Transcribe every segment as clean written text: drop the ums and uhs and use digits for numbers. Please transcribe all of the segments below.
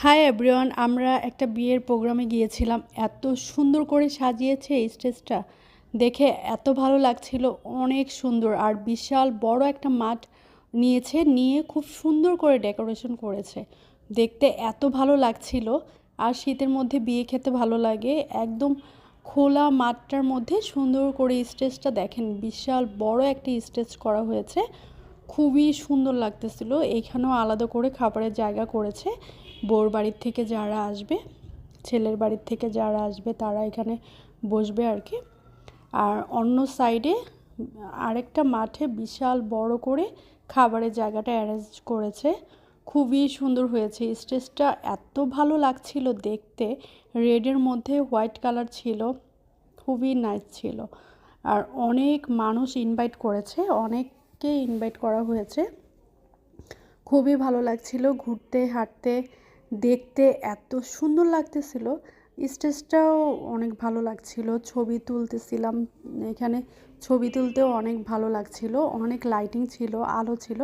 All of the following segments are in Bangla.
হাই এভরিওয়ান, আমরা একটা বিয়ের প্রোগ্রামে গিয়েছিলাম। এত সুন্দর করে সাজিয়েছে এই স্টেজটা, দেখে এত ভালো লাগছিল। অনেক সুন্দর আর বিশাল বড় একটা মাঠ নিয়ে খুব সুন্দর করে ডেকোরেশন করেছে। দেখতে এত ভালো লাগছিল। আর শীতের মধ্যে বিয়ে খেতে ভালো লাগে। একদম খোলা মাঠটার মধ্যে সুন্দর করে স্টেজটা দেখেন, বিশাল বড় একটা স্টেজ করা হয়েছে। খুবই সুন্দর লাগতেছিল। এইখানেও আলাদা করে খাবারের জায়গা করেছে। বউর বাড়ির থেকে যারা আসবে, ছেলের বাড়ির থেকে যারা আসবে তারা এখানে বসবে আর কি। আর অন্য সাইডে আরেকটা মাঠে বিশাল বড় করে খাবারের জায়গাটা অ্যারেঞ্জ করেছে। খুবই সুন্দর হয়েছে। স্টেজটা এত ভালো লাগছিল দেখতে। রেডের মধ্যে হোয়াইট কালার ছিল, খুবই নাইস ছিল। আর অনেক মানুষ ইনভাইট করেছে, অনেককে ইনভাইট করা হয়েছে। খুবই ভালো লাগছিল ঘুরতে, হাঁটতে, দেখতে এত সুন্দর লাগতেছিল। স্টেজটাও অনেক ভালো লাগছিল। ছবি তুলতেছিলাম এখানে, ছবি তুলতেও অনেক ভালো লাগছিল। অনেক লাইটিং ছিল, আলো ছিল।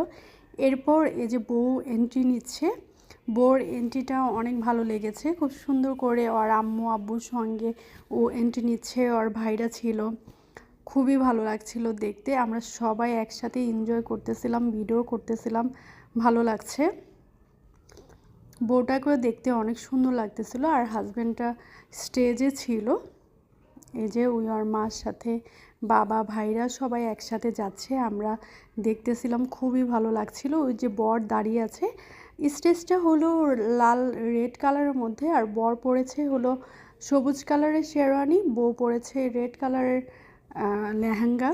এরপর এই যে বউ এন্ট্রি নিচ্ছে, বউর এন্ট্রিটাও অনেক ভালো লেগেছে। খুব সুন্দর করে ওর আম্মু আব্বুর সঙ্গে ও এন্ট্রি নিচ্ছে, ওর ভাইরা ছিল। খুবই ভালো লাগছিল দেখতে। আমরা সবাই একসাথে এনজয় করতেছিলাম, ভিডিও করতেছিলাম। ভালো লাগছে। বউটাকেও দেখতে অনেক সুন্দর লাগতেছিল। আর হাজব্যান্ডটা স্টেজে ছিল। এই যে ওই আর মার সাথে বাবা ভাইরা সবাই একসাথে যাচ্ছে, আমরা দেখতেছিলাম। খুবই ভালো লাগছিল। ওই যে বর দাঁড়িয়ে আছে। স্টেজটা হলো লাল রেড কালারের মধ্যে, আর বর পরেছে হলো সবুজ কালারের শেরওয়ানি, বউ পরেছে রেড কালারের লেহেঙ্গা।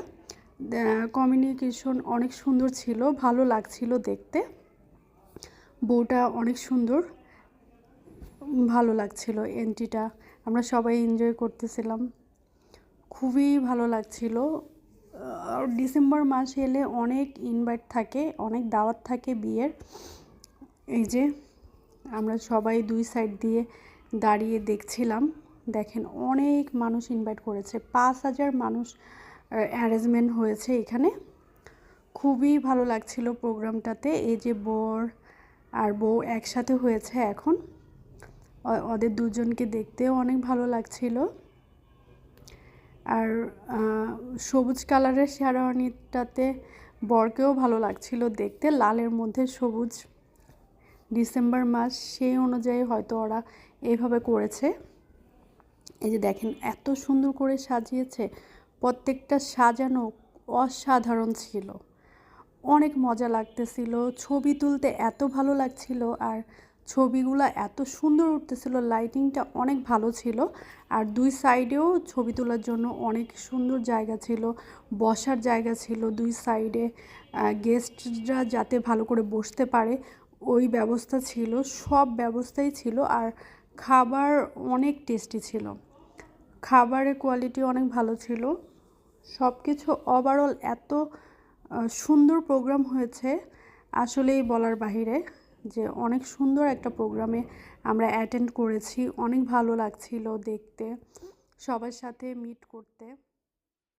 কমিউনিকেশন অনেক সুন্দর ছিল, ভালো লাগছিল দেখতে। বউটা অনেক সুন্দর, ভালো লাগছিল এন্ট্রিটা। আমরা সবাই এনজয় করতেছিলাম, খুবই ভালো লাগছিল। ডিসেম্বর মাস এলে অনেক ইনভাইট থাকে, অনেক দাওয়াত থাকে বিয়ের। এই যে আমরা সবাই দুই সাইড দিয়ে দাঁড়িয়ে দেখছিলাম। দেখেন অনেক মানুষ ইনভাইট করেছে, 5,000 মানুষ অ্যারেঞ্জমেন্ট হয়েছে এখানে। খুবই ভালো লাগছিল প্রোগ্রামটাতে। এই যে বর আর বউ একসাথে হয়েছে এখন। ওদের দুজনকে দেখতেও অনেক ভালো লাগছিল। আর সবুজ কালারের শেরওয়ানিটাতে বরকেও ভালো লাগছিল দেখতে, লালের মধ্যে সবুজ। ডিসেম্বর মাস সেই অনুযায়ী হয়তো ওরা এইভাবে করেছে। এই যে দেখেন এত সুন্দর করে সাজিয়েছে, প্রত্যেকটা সাজানো অসাধারণ ছিল। অনেক মজা লাগতেছিল, ছবি তুলতে এত ভালো লাগছিল। আর ছবিগুলো এত সুন্দর উঠতেছিল, লাইটিংটা অনেক ভালো ছিল। আর দুই সাইডেও ছবি তোলার জন্য অনেক সুন্দর জায়গা ছিল, বসার জায়গা ছিল দুই সাইডে। গেস্টরা যাতে ভালো করে বসতে পারে ওই ব্যবস্থা ছিল, সব ব্যবস্থাই ছিল। আর খাবার অনেক টেস্টি ছিল, খাবারের কোয়ালিটি অনেক ভালো ছিল। সব কিছু ওভারঅল এত সুন্দর প্রোগ্রাম হয়েছে, আসলেই বলার বাহিরে। যে অনেক সুন্দর একটা প্রোগ্রামে আমরা অ্যাটেন্ড করেছি, অনেক ভালো লাগছিল দেখতে, সবার সাথে মিট করতে।